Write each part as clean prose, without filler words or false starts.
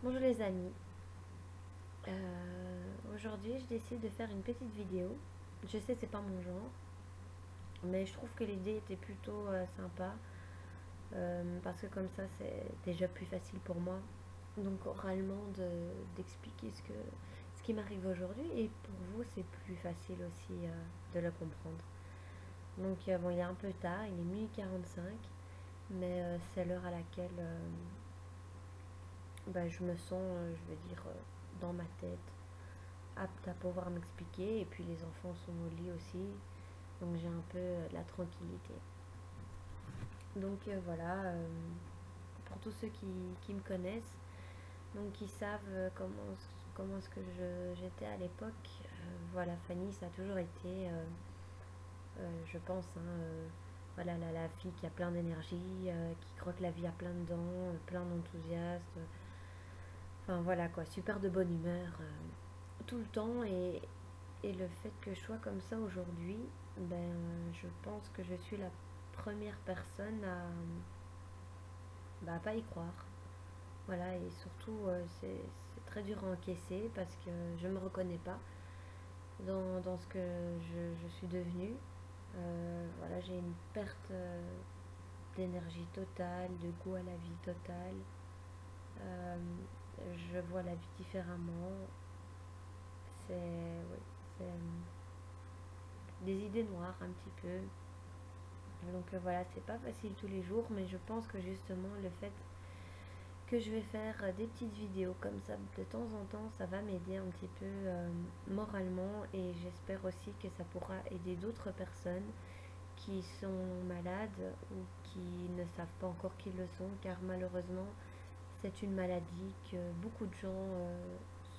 Bonjour les amis. Aujourd'hui, je décide de faire une petite vidéo. Je sais, c'est pas mon genre, mais je trouve que l'idée était plutôt sympa parce que comme ça, c'est déjà plus facile pour moi. Donc oralement d'expliquer ce qui m'arrive aujourd'hui et pour vous, c'est plus facile aussi de le comprendre. Donc bon, il est un peu tard, il est minuit 45, mais c'est l'heure à laquelle je me sens, je veux dire, dans ma tête apte à pouvoir m'expliquer. Et puis les enfants sont au lit aussi, donc j'ai un peu de la tranquillité. Donc voilà, pour tous ceux qui me connaissent, donc qui savent comment est-ce que j'étais à l'époque, voilà, Fanny, ça a toujours été, je pense, hein, voilà, la fille qui a plein d'énergie, qui croque la vie à plein de dents, plein d'enthousiasme. Enfin voilà quoi, super de bonne humeur tout le temps. Et le fait que je sois comme ça aujourd'hui, je pense que je suis la première personne à pas y croire. Voilà, et surtout, c'est très dur à encaisser parce que je me reconnais pas dans ce que je suis devenue. Voilà, j'ai une perte d'énergie totale, de goût à la vie totale. Euh, je vois la vie différemment. C'est, oui, c'est des idées noires un petit peu. Donc voilà, c'est pas facile tous les jours, mais je pense que justement le fait que je vais faire des petites vidéos comme ça de temps en temps, ça va m'aider un petit peu moralement, et j'espère aussi que ça pourra aider d'autres personnes qui sont malades ou qui ne savent pas encore qu'ils le sont, car malheureusement c'est une maladie que beaucoup de gens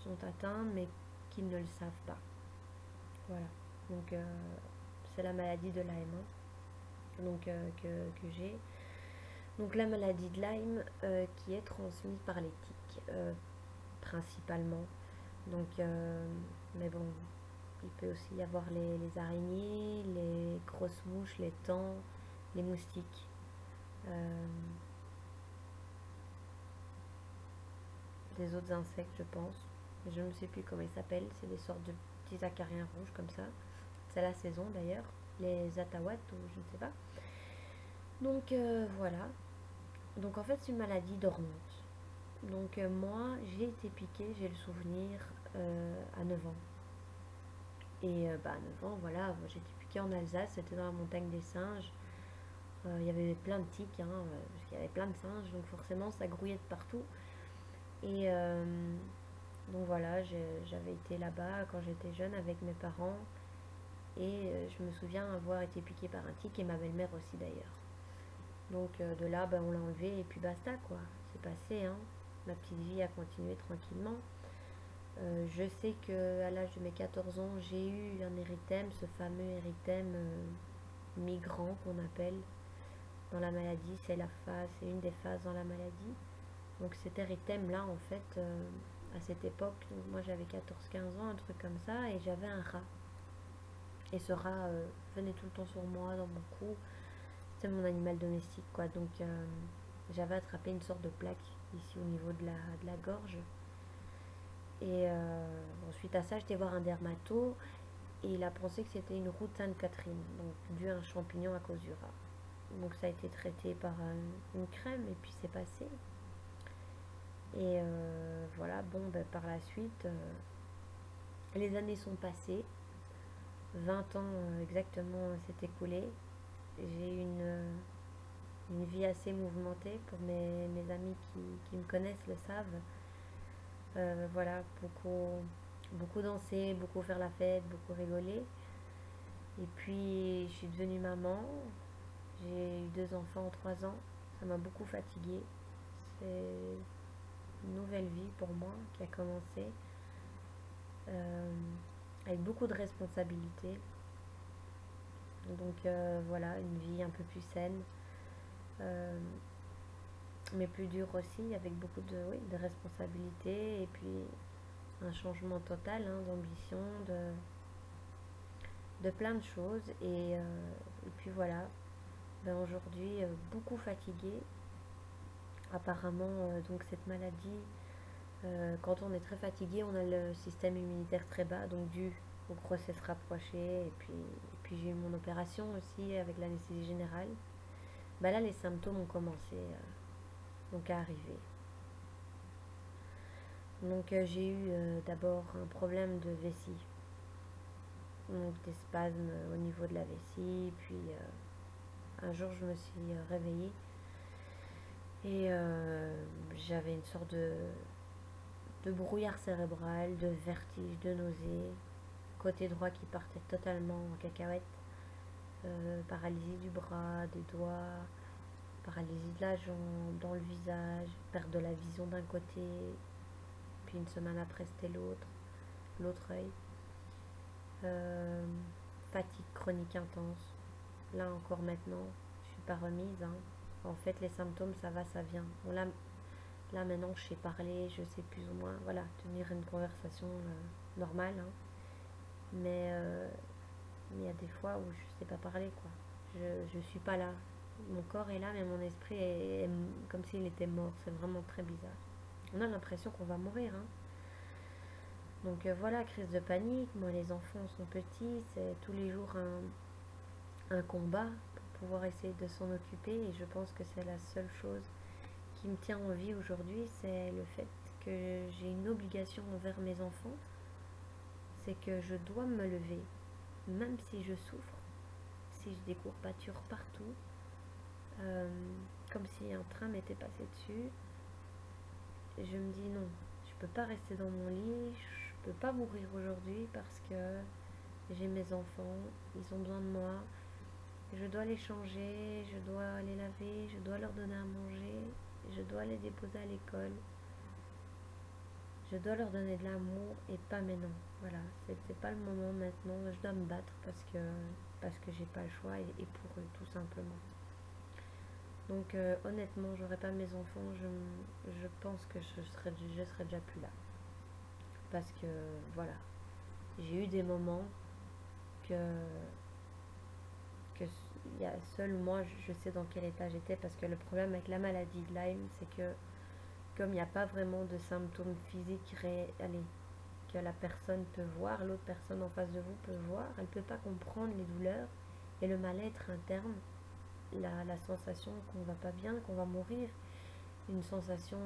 sont atteints mais qui ne le savent pas. Voilà, donc c'est la maladie de Lyme, hein, donc que j'ai. Donc la maladie de Lyme qui est transmise par les tiques principalement. Donc, mais bon, il peut aussi y avoir les araignées, les grosses mouches, les tans, les moustiques. euh, des autres insectes, je pense. Je ne sais plus comment ils s'appellent. C'est des sortes de petits acariens rouges comme ça. C'est la saison d'ailleurs. Les atawat ou je ne sais pas. Donc voilà. Donc en fait, c'est une maladie dormante. Donc moi, j'ai été piquée, j'ai le souvenir, à 9 ans. Et à 9 ans, voilà, moi, j'ai été piquée en Alsace, c'était dans la montagne des singes. Il y avait plein de tiques, hein, parce qu'il y avait plein de singes, donc forcément ça grouillait de partout. Et donc voilà, j'avais été là-bas quand j'étais jeune avec mes parents. Et je me souviens avoir été piquée par un tic, et ma belle-mère aussi d'ailleurs. Donc de là, on l'a enlevé et puis basta quoi. C'est passé, hein. Ma petite vie a continué tranquillement. Je sais qu'à l'âge de mes 14 ans, j'ai eu un érythème, ce fameux érythème migrant qu'on appelle dans la maladie. C'est une des phases dans la maladie. Donc cet érythème là, en fait, à cette époque, donc moi j'avais 14-15 ans, un truc comme ça, et j'avais un rat. Et ce rat venait tout le temps sur moi, dans mon cou. C'était mon animal domestique, quoi. Donc j'avais attrapé une sorte de plaque ici au niveau de la gorge. Et suite à ça, j'étais voir un dermato, et il a pensé que c'était une route Sainte-Catherine, donc dû à un champignon à cause du rat. Donc ça a été traité par une crème, et puis c'est passé. Et voilà, bon, par la suite, les années sont passées. 20 ans exactement s'est écoulé. J'ai une vie assez mouvementée. Pour mes amis qui me connaissent le savent. Voilà, beaucoup danser, beaucoup faire la fête, beaucoup rigoler. Et puis je suis devenue maman. J'ai eu 2 enfants en 3 ans. Ça m'a beaucoup fatiguée. C'est une nouvelle vie pour moi qui a commencé. euh, avec beaucoup de responsabilités. Donc voilà, une vie un peu plus saine, euh, mais plus dure aussi, avec beaucoup oui, de responsabilités, et puis un changement total, hein, d'ambition, de plein de choses. Et puis voilà, aujourd'hui beaucoup fatiguée. Apparemment, donc cette maladie Quand on est très fatigué, on a le système immunitaire très bas, donc dû aux grossesses rapprochées, et puis j'ai eu mon opération aussi avec l'anesthésie générale. Bah là, les symptômes ont commencé donc à arriver. Donc j'ai eu d'abord un problème de vessie, donc des spasmes au niveau de la vessie, puis un jour je me suis réveillée et j'avais une sorte de brouillard cérébral, de vertige, de nausée, côté droit qui partait totalement en cacahuète, paralysie du bras, des doigts, paralysie de la jambe, dans le visage, perte de la vision d'un côté, puis une semaine après c'était l'autre œil. Euh, Fatigue chronique intense. Là encore maintenant, je suis pas remise, hein. En fait, les symptômes, ça va, ça vient. Bon, là maintenant, je sais parler, je sais plus ou moins, voilà, tenir une conversation normale, hein. Mais il y a des fois où je sais pas parler, quoi. Je suis pas là. Mon corps est là, mais mon esprit est comme s'il était mort. C'est vraiment très bizarre. On a l'impression qu'on va mourir, hein. Donc voilà, crise de panique. Moi, les enfants sont petits, c'est tous les jours un combat pour pouvoir essayer de s'en occuper. Et je pense que c'est la seule chose qui me tient en vie aujourd'hui, c'est le fait que j'ai une obligation envers mes enfants. C'est que je dois me lever, même si je souffre, si j'ai des courbatures partout, euh, comme si un train m'était passé dessus. Je me dis non, je peux pas rester dans mon lit, je peux pas mourir aujourd'hui parce que j'ai mes enfants, ils ont besoin de moi, je dois les changer, je dois les laver, je dois leur donner à manger, je dois les déposer à l'école, je dois leur donner de l'amour et pas maintenant. Voilà, c'est pas le moment maintenant, je dois me battre parce que j'ai pas le choix et pour eux tout simplement. Donc honnêtement, j'aurais pas mes enfants, je pense que je serais déjà plus là. Parce que voilà, j'ai eu des moments que, que il y a seul moi je sais dans quel état j'étais parce que le problème avec la maladie de Lyme, c'est que comme il n'y a pas vraiment de symptômes physiques allez, que la personne peut voir, l'autre personne en face de vous peut voir, elle ne peut pas comprendre les douleurs et le mal-être interne, la sensation qu'on va pas bien, qu'on va mourir, une sensation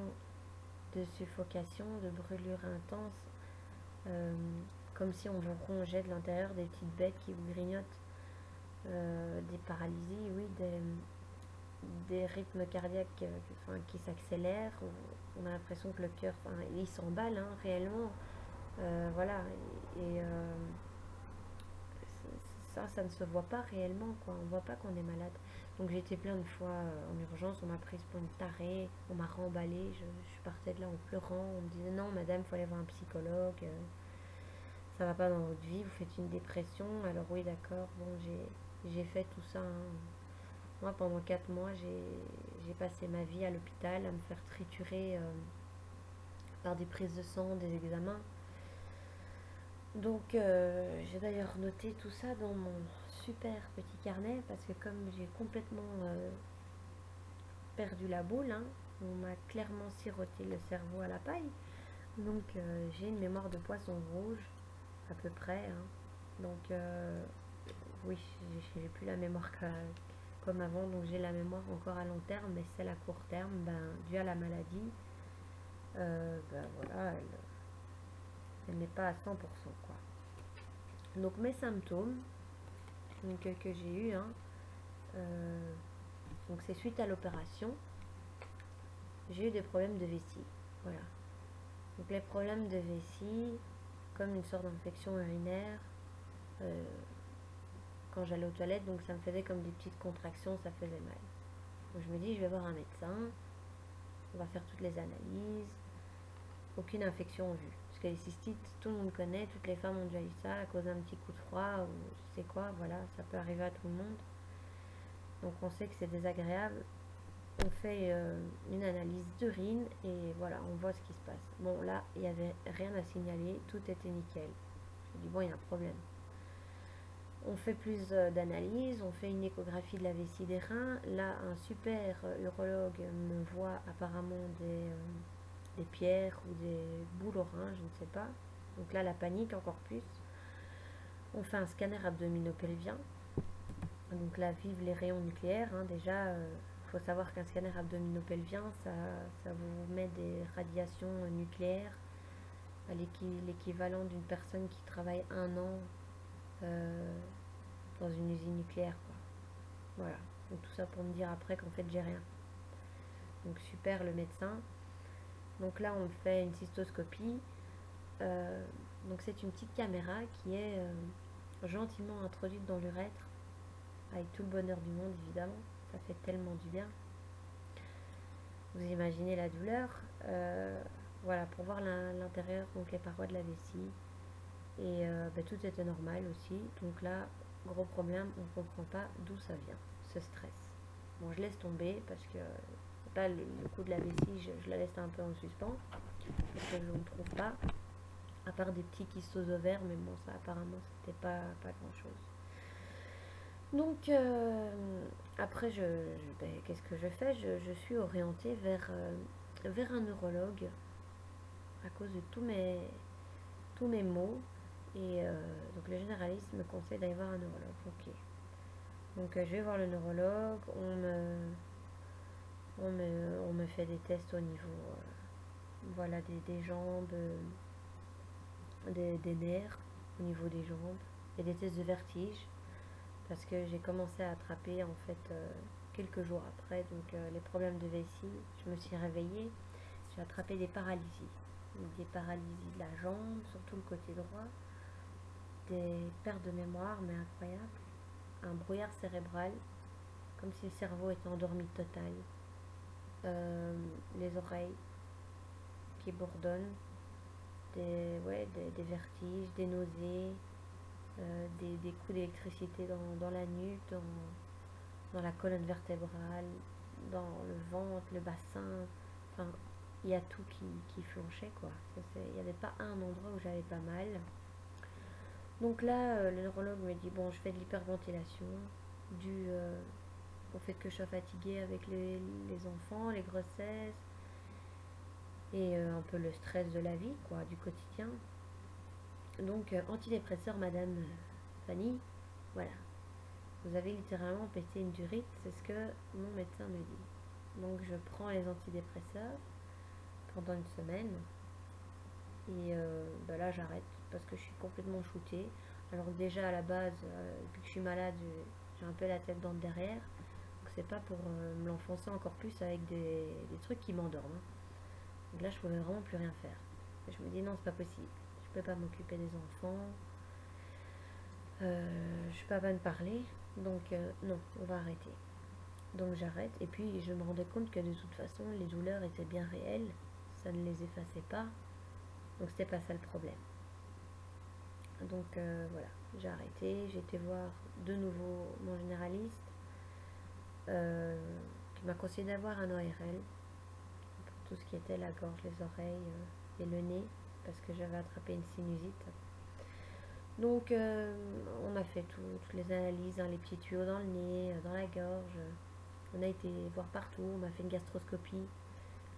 de suffocation, de brûlure intense, euh, comme si on vous rongeait de l'intérieur des petites bêtes qui vous grignotent, des paralysies, oui, des rythmes cardiaques qui s'accélèrent. On a l'impression que le cœur, il s'emballe, hein, réellement. Voilà, et ça ne se voit pas réellement, quoi. On voit pas qu'on est malade. Donc j'ai été plein de fois en urgence, on m'a prise pour une tarée, on m'a remballée, je partais de là en pleurant, on me disait non madame, il faut aller voir un psychologue, ça va pas dans votre vie, vous faites une dépression, alors oui d'accord, bon j'ai fait tout ça, hein. Moi pendant 4 mois j'ai passé ma vie à l'hôpital à me faire triturer par des prises de sang, des examens. Donc j'ai d'ailleurs noté tout ça dans mon super petit carnet parce que comme j'ai complètement perdu la boule, hein, on m'a clairement siroté le cerveau à la paille. Donc j'ai une mémoire de poisson rouge à peu près, hein. Donc oui, j'ai plus la mémoire comme avant, donc j'ai la mémoire encore à long terme, mais celle à court terme, ben, dû à la maladie, ben voilà, elle n'est pas à 100%, quoi. Donc mes symptômes donc, que j'ai eu, hein, euh, donc c'est suite à l'opération, j'ai eu des problèmes de vessie. Voilà. Donc les problèmes de vessie, comme une sorte d'infection urinaire, euh, quand j'allais aux toilettes, donc ça me faisait comme des petites contractions, ça faisait mal. Donc je me dis, je vais voir un médecin, on va faire toutes les analyses, aucune infection en vue. Parce que les cystites, tout le monde connaît, toutes les femmes ont déjà eu ça à cause d'un petit coup de froid ou je sais quoi, voilà, ça peut arriver à tout le monde. Donc on sait que c'est désagréable. On fait une analyse d'urine et voilà, on voit ce qui se passe. Bon, là, il n'y avait rien à signaler, tout était nickel. Je me dis, bon, il y a un problème. On fait plus d'analyses, on fait une échographie de la vessie des reins. Là, un super urologue me voit apparemment des des pierres ou des boules au rein, je ne sais pas. Donc là, la panique encore plus. On fait un scanner abdominopelvien. Donc là, vive les rayons nucléaires. Déjà, faut savoir qu'un scanner abdominopelvien, ça vous met des radiations nucléaires à l'équivalent d'une personne qui travaille 1 an dans une usine nucléaire, quoi. Voilà. Donc tout ça pour me dire après qu'en fait j'ai rien. Donc super le médecin. Donc là on me fait une cystoscopie. Donc c'est une petite caméra qui est gentiment introduite dans l'urètre avec tout le bonheur du monde évidemment. Ça fait tellement du bien. Vous imaginez la douleur. Voilà, pour voir l'intérieur, donc les parois de la vessie. Et tout était normal aussi. Donc là, gros problème, on ne comprend pas d'où ça vient, ce stress. Bon, je laisse tomber parce que là, le coup de la vessie, je la laisse un peu en suspens. Parce que je ne trouve pas. À part des petits kystos ovaires, mais bon, ça apparemment, c'était pas grand chose. Donc, après, qu'est-ce que je fais, je suis orientée vers un neurologue à cause de tous mes maux. Et donc le généraliste me conseille d'aller voir un neurologue. Ok. Donc je vais voir le neurologue. On me fait des tests au niveau voilà, des jambes, des nerfs, au niveau des jambes. Et des tests de vertige. Parce que j'ai commencé à attraper en fait quelques jours après. Donc les problèmes de vessie. Je me suis réveillée. J'ai attrapé des paralysies. Des paralysies de la jambe, surtout le côté droit. Des pertes de mémoire, mais incroyables. Un brouillard cérébral, comme si le cerveau était endormi total. Les oreilles qui bourdonnent, des vertiges, des nausées, des coups d'électricité dans la nuque, dans la colonne vertébrale, dans le ventre, le bassin. Enfin, il y a tout qui flanchait, quoi. Il n'y avait pas un endroit où j'avais pas mal. Donc là, le neurologue me dit, bon, je fais de l'hyperventilation dû au fait que je sois fatiguée avec les enfants, les grossesses et un peu le stress de la vie, quoi, du quotidien. Donc, antidépresseur, madame Fanny, voilà. Vous avez littéralement pété une durite, c'est ce que mon médecin me dit. Donc, je prends les antidépresseurs pendant une semaine. Et là, j'arrête parce que je suis complètement shootée. Alors déjà, à la base, depuis que je suis malade, j'ai un peu la tête dans le derrière. Donc, c'est pas pour me l'enfoncer encore plus avec des trucs qui m'endorment. Donc là, je pouvais vraiment plus rien faire. Et je me dis, non, c'est pas possible. Je peux pas m'occuper des enfants. Je peux pas me parler. Donc, non, on va arrêter. Donc, j'arrête. Et puis, je me rendais compte que de toute façon, les douleurs étaient bien réelles. Ça ne les effaçait pas. Donc c'était pas ça le problème. Donc voilà, j'ai arrêté, j'ai été voir de nouveau mon généraliste qui m'a conseillé d'avoir un ORL pour tout ce qui était la gorge, les oreilles et le nez parce que j'avais attrapé une sinusite. Donc on a fait toutes les analyses, les petits tuyaux dans le nez, dans la gorge. On a été voir partout, on m'a fait une gastroscopie,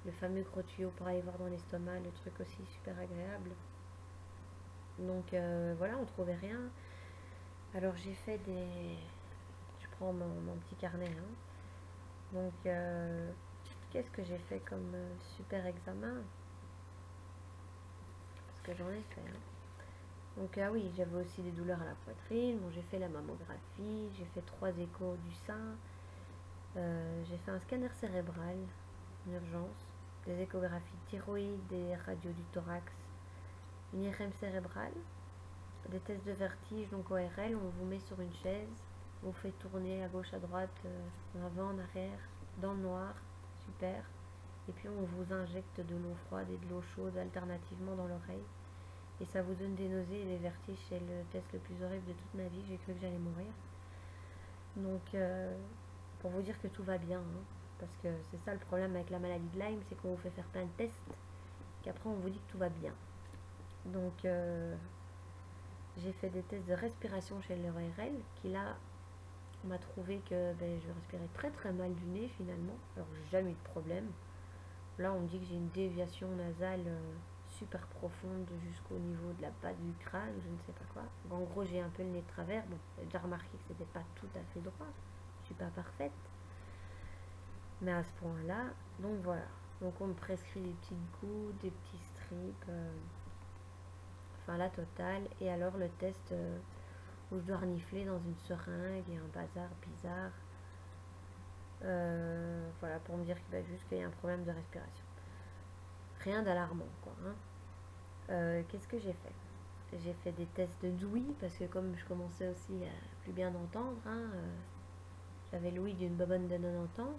le fameux gros tuyau pour aller voir dans l'estomac, le truc aussi super agréable. Donc voilà, on trouvait rien. Alors j'ai fait je prends mon petit carnet. Donc qu'est-ce que j'ai fait comme super examen? Parce que j'en ai fait. Donc ah oui, j'avais aussi des douleurs à la poitrine. Bon, j'ai fait la mammographie, j'ai fait 3 échos du sein. J'ai fait un scanner cérébral en urgence, des échographies thyroïdes, des radios du thorax, une IRM cérébrale, des tests de vertige, donc ORL, on vous met sur une chaise, on vous fait tourner à gauche, à droite, en avant, en arrière, dans le noir, super. Et puis on vous injecte de l'eau froide et de l'eau chaude alternativement dans l'oreille. Et ça vous donne des nausées et des vertiges, c'est le test le plus horrible de toute ma vie, j'ai cru que j'allais mourir. Donc pour vous dire que tout va bien, parce que c'est ça le problème avec la maladie de Lyme, c'est qu'on vous fait faire plein de tests, qu'après on vous dit que tout va bien. Donc j'ai fait des tests de respiration chez l'ORL, qui là, on m'a trouvé que je respirais très très mal du nez finalement. Alors j'ai jamais eu de problème. Là, on me dit que j'ai une déviation nasale super profonde jusqu'au niveau de la base du crâne, je ne sais pas quoi. En gros, j'ai un peu le nez de travers. Bon, j'ai déjà remarqué que c'était pas tout à fait droit. Je suis pas parfaite. Mais à ce point-là, donc voilà. Donc on me prescrit des petites gouttes, des petits strips, enfin la totale. Et alors le test où je dois renifler dans une seringue et un bazar bizarre. Voilà, pour me dire qu'il va juste qu'il y a un problème de respiration. Rien d'alarmant, quoi. Hein. Qu'est-ce que j'ai fait? J'ai fait des tests de d'ouïe, parce que comme je commençais aussi à plus bien entendre, hein, j'avais l'ouïe d'une bobonne de 90 ans.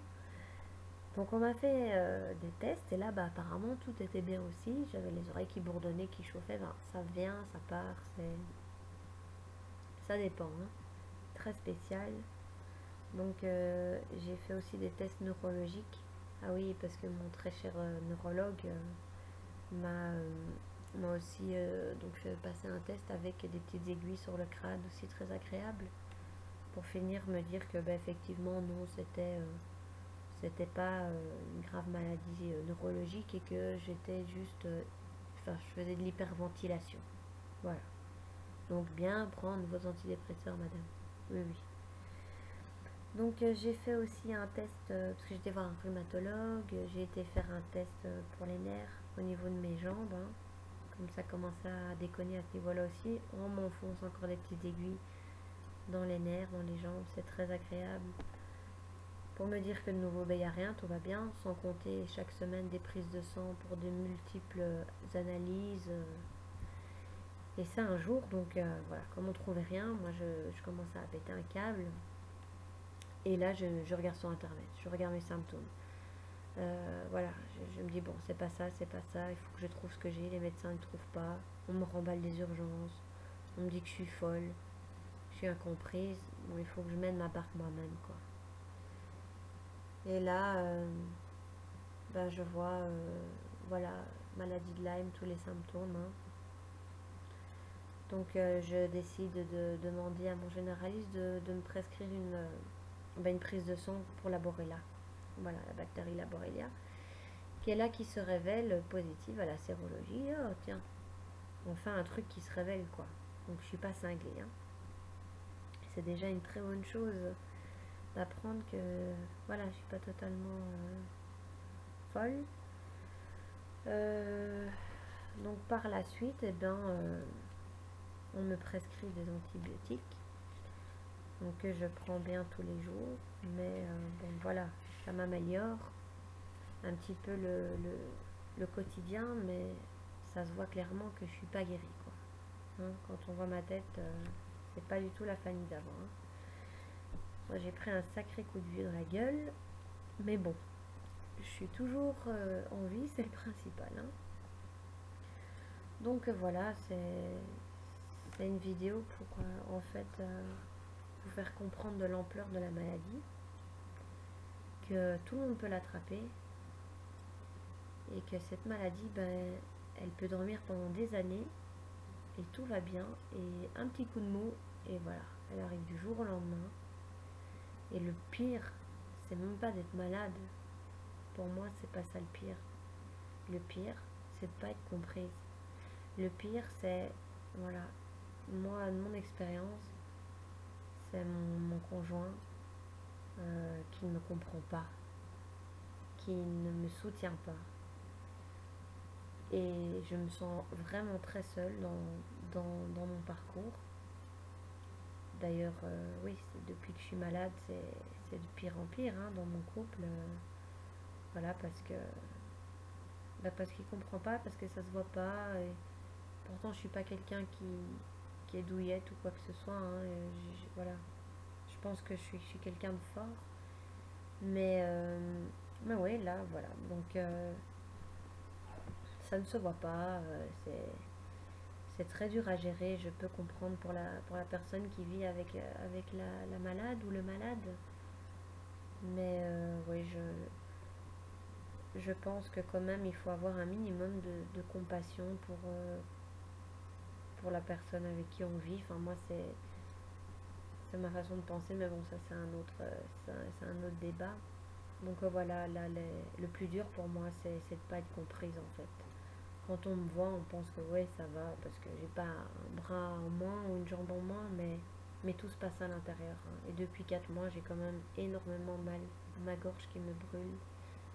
Donc on m'a fait des tests, et là, bah, apparemment, tout était bien aussi. J'avais les oreilles qui bourdonnaient, qui chauffaient. Ben, ça vient, ça part, ça dépend. Hein. Très spécial. Donc j'ai fait aussi des tests neurologiques. Ah oui, parce que mon très cher neurologue m'a aussi donc fait passer un test avec des petites aiguilles sur le crâne, aussi très agréable, pour finir me dire que bah, effectivement non, c'était pas une grave maladie neurologique et que j'étais juste enfin je faisais de l'hyperventilation. Voilà. Donc bien prendre vos antidépresseurs, madame. Oui, oui. Donc j'ai fait aussi un test, parce que j'étais voir un rhumatologue, j'ai été faire un test pour les nerfs au niveau de mes jambes. Hein. Comme ça commençait à déconner à ce niveau-là aussi. On m'enfonce encore des petites aiguilles dans les nerfs, dans les jambes, c'est très agréable. Pour me dire que de nouveau, il n'y a rien, tout va bien, sans compter chaque semaine des prises de sang pour de multiples analyses. Et ça un jour, donc voilà, comme on trouvait rien, moi je commençais à péter un câble. Et là, je regarde sur internet, je regarde mes symptômes. Voilà, je me dis, bon, c'est pas ça, il faut que je trouve ce que j'ai. Les médecins ne trouvent pas, on me remballe des urgences, on me dit que je suis folle, je suis incomprise. Bon, il faut que je mène ma barque moi-même, quoi. Et là, ben, je vois, voilà, maladie de Lyme, tous les symptômes. Hein. Donc, je décide de demander à mon généraliste de me prescrire une prise de sang pour la Borrelia. Voilà, la bactérie la Borrelia, qui est là, qui se révèle positive à la sérologie. Oh, tiens, enfin un truc qui se révèle, quoi. Donc, je suis pas cinglée. Hein. C'est déjà une très bonne chose d'apprendre que, voilà, je suis pas totalement folle. Donc par la suite, eh ben, on me prescrit des antibiotiques, donc que je prends bien tous les jours, mais bon voilà, ça m'améliore un petit peu le quotidien, mais ça se voit clairement que je suis pas guérie, quoi. Hein, quand on voit ma tête, c'est pas du tout la Fanny d'avant. Hein. Moi j'ai pris un sacré coup de vieux dans la gueule, mais bon, je suis toujours en vie, c'est le principal. Hein. Donc voilà, c'est une vidéo pour en fait vous faire comprendre de l'ampleur de la maladie, que tout le monde peut l'attraper et que cette maladie, ben, elle peut dormir pendant des années et tout va bien et un petit coup de mou et voilà, elle arrive du jour au lendemain. Et le pire, c'est même pas d'être malade. Pour moi, c'est pas ça le pire. Le pire, c'est de pas être comprise. Le pire, c'est, voilà, moi, mon expérience, c'est mon conjoint qui ne me comprend pas, qui ne me soutient pas. Et je me sens vraiment très seule dans mon parcours. D'ailleurs, oui, depuis que je suis malade, c'est de pire en pire hein, dans mon couple. Voilà, parce qu'il comprend pas, parce que ça se voit pas. Et pourtant, je suis pas quelqu'un qui est douillette ou quoi que ce soit. Hein, voilà, je pense que je suis quelqu'un de fort. Mais ouais, là, voilà. Donc, ça ne se voit pas. C'est très dur à gérer. Je peux comprendre pour la personne qui vit avec la malade ou le malade. Mais oui, je pense que quand même, il faut avoir un minimum de compassion pour la personne avec qui on vit. Enfin, moi, c'est ma façon de penser, mais bon, ça, c'est un autre débat. Donc voilà, là, le plus dur pour moi, c'est de pas être comprise en fait. Quand on me voit, on pense que ouais, ça va, parce que j'ai pas un bras en moins ou une jambe en moins, mais tout se passe à l'intérieur, hein. Et depuis 4 mois, j'ai quand même énormément mal. Ma gorge qui me brûle,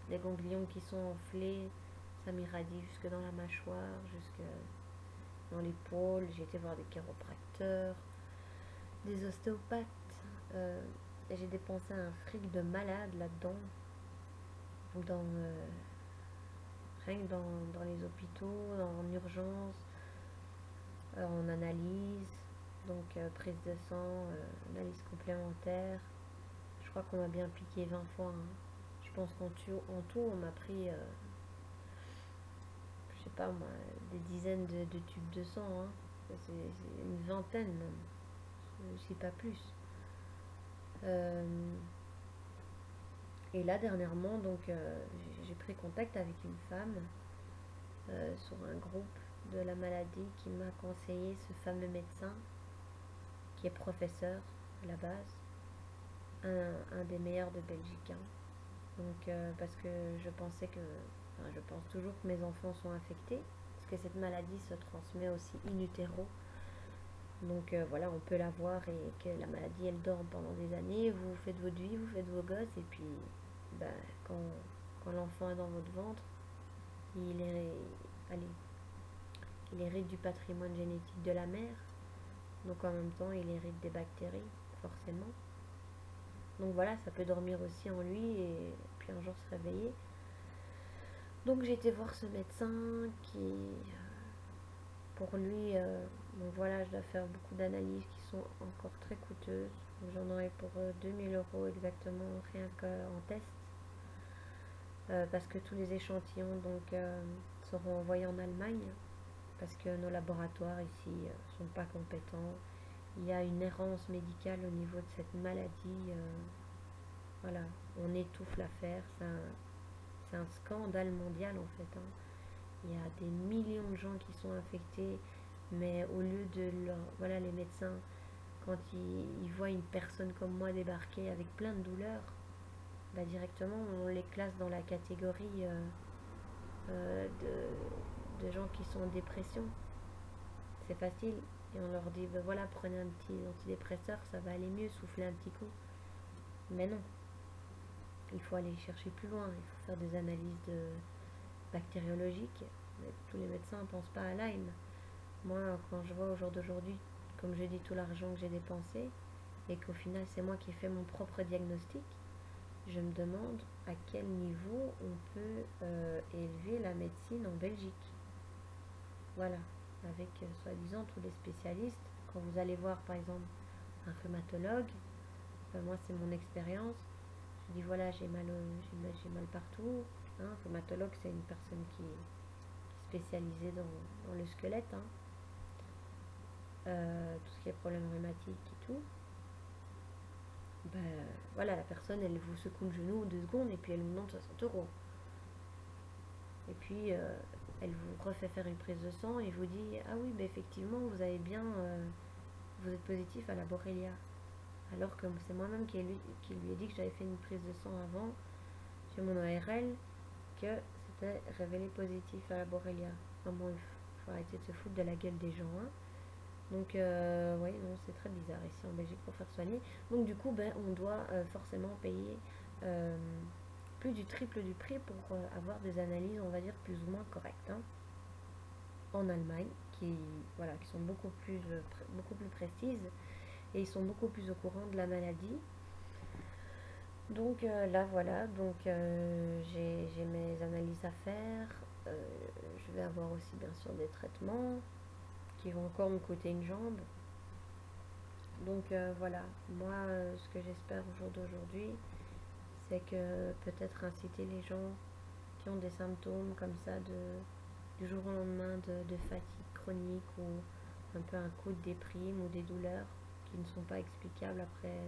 les ganglions qui sont enflés, ça m'irradie jusque dans la mâchoire, jusque dans l'épaule. J'ai été voir des chiropracteurs, des ostéopathes. Et j'ai dépensé un fric de malade là-dedans, dans, rien que dans les hôpitaux, en urgence, en analyse, donc prise de sang, analyse complémentaire. Je crois qu'on m'a bien piqué 20 fois, hein. Je pense qu'en tout, on m'a pris, je sais pas moi, des dizaines de tubes de sang, hein. C'est une vingtaine même, si pas plus. Euh, et là, dernièrement, donc, j'ai pris contact avec une femme sur un groupe de la maladie qui m'a conseillé ce fameux médecin qui est professeur à la base, un des meilleurs de Belgique, hein. Donc, parce que je pensais que, enfin, je pense toujours que mes enfants sont infectés, parce que cette maladie se transmet aussi in utero. Donc voilà, on peut l'avoir et que la maladie elle dort pendant des années, vous faites votre vie, vous faites vos gosses, et puis bah, quand l'enfant est dans votre ventre, il est, allez, il hérite du patrimoine génétique de la mère, donc en même temps il hérite des bactéries, forcément. Donc voilà, ça peut dormir aussi en lui et puis un jour se réveiller. Donc j'ai été voir ce médecin qui, pour lui, donc voilà, je dois faire beaucoup d'analyses qui sont encore très coûteuses. J'en aurai pour 2 000 € exactement, rien qu'en test. Parce que tous les échantillons donc, seront envoyés en Allemagne, parce que nos laboratoires ici sont pas compétents. Il y a une errance médicale au niveau de cette maladie. Voilà, on étouffe l'affaire. C'est un scandale mondial en fait, hein. Il y a des millions de gens qui sont infectés, mais au lieu de leur, voilà, les médecins, quand ils voient une personne comme moi débarquer avec plein de douleurs, bah directement on les classe dans la catégorie de gens qui sont en dépression. C'est facile. Et on leur dit, bah voilà, prenez un petit antidépresseur, ça va aller mieux, soufflez un petit coup. Mais non, il faut aller chercher plus loin, il faut faire des analyses bactériologiques. Mais tous les médecins ne pensent pas à Lyme. Moi, quand je vois au jour d'aujourd'hui, comme je dis, tout l'argent que j'ai dépensé, et qu'au final c'est moi qui ai fait mon propre diagnostic, je me demande à quel niveau on peut élever la médecine en Belgique. Voilà, avec soi-disant tous les spécialistes. Quand vous allez voir par exemple un rhumatologue, moi c'est mon expérience, je dis voilà, j'ai mal partout. Un rhumatologue, c'est une personne qui est spécialisée dans le squelette, hein. Tout ce qui est problème rhumatique et tout. Ben, voilà, la personne elle vous secoue le genou 2 secondes et puis elle vous demande 60 €. Et puis elle vous refait faire une prise de sang et vous dit ah oui, ben effectivement vous avez bien, vous êtes positif à la Borrelia. Alors que c'est moi-même qui lui ai dit que j'avais fait une prise de sang avant chez mon ORL, que c'était révélé positif à la Borrelia. Enfin bon, il faut arrêter de se foutre de la gueule des gens, hein. Donc, oui, non, c'est très bizarre ici en Belgique pour faire soigner. Donc, du coup, ben, on doit forcément payer euh, plus du triple du prix pour avoir des analyses, on va dire, plus ou moins correctes, hein, en Allemagne, voilà, qui sont beaucoup plus précises et ils sont beaucoup plus au courant de la maladie. Donc, là, voilà, donc j'ai mes analyses à faire. Je vais avoir aussi, bien sûr, des traitements qui vont encore me coûter une jambe. Donc voilà, moi ce que j'espère au jour d'aujourd'hui, c'est que peut-être inciter les gens qui ont des symptômes comme ça du jour au lendemain de fatigue chronique ou un peu un coup de déprime ou des douleurs qui ne sont pas explicables après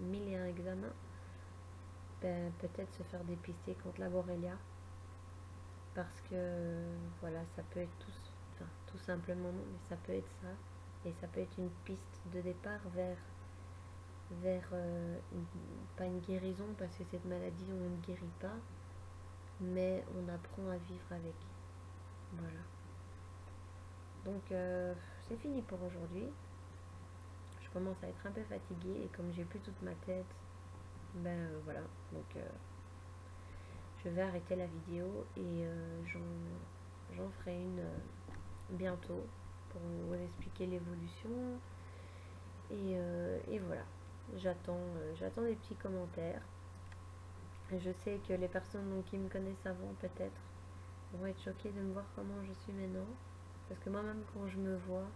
1001 examens, ben, peut-être se faire dépister contre la Borrelia, parce que voilà, ça peut être enfin, tout simplement non, mais ça peut être ça, et ça peut être une piste de départ vers vers pas une guérison parce que cette maladie on ne guérit pas, mais on apprend à vivre avec. Voilà. Donc c'est fini pour aujourd'hui. Je commence à être un peu fatiguée et comme j'ai plus toute ma tête, voilà. Donc je vais arrêter la vidéo et j'en ferai une bientôt pour vous expliquer l'évolution. Et voilà. J'attends des petits commentaires. Je sais que les personnes donc, qui me connaissent avant peut-être vont être choquées de me voir comment je suis maintenant. Parce que moi-même quand je me vois,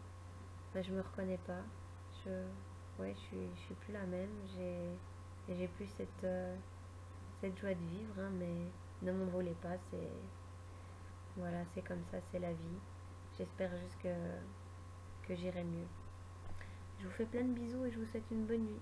je me reconnais pas. Je, je suis plus la même. J'ai plus cette joie de vivre, hein, mais ne m'en voulez pas. Voilà, c'est comme ça, c'est la vie. J'espère juste que j'irai mieux. Je vous fais plein de bisous et je vous souhaite une bonne nuit.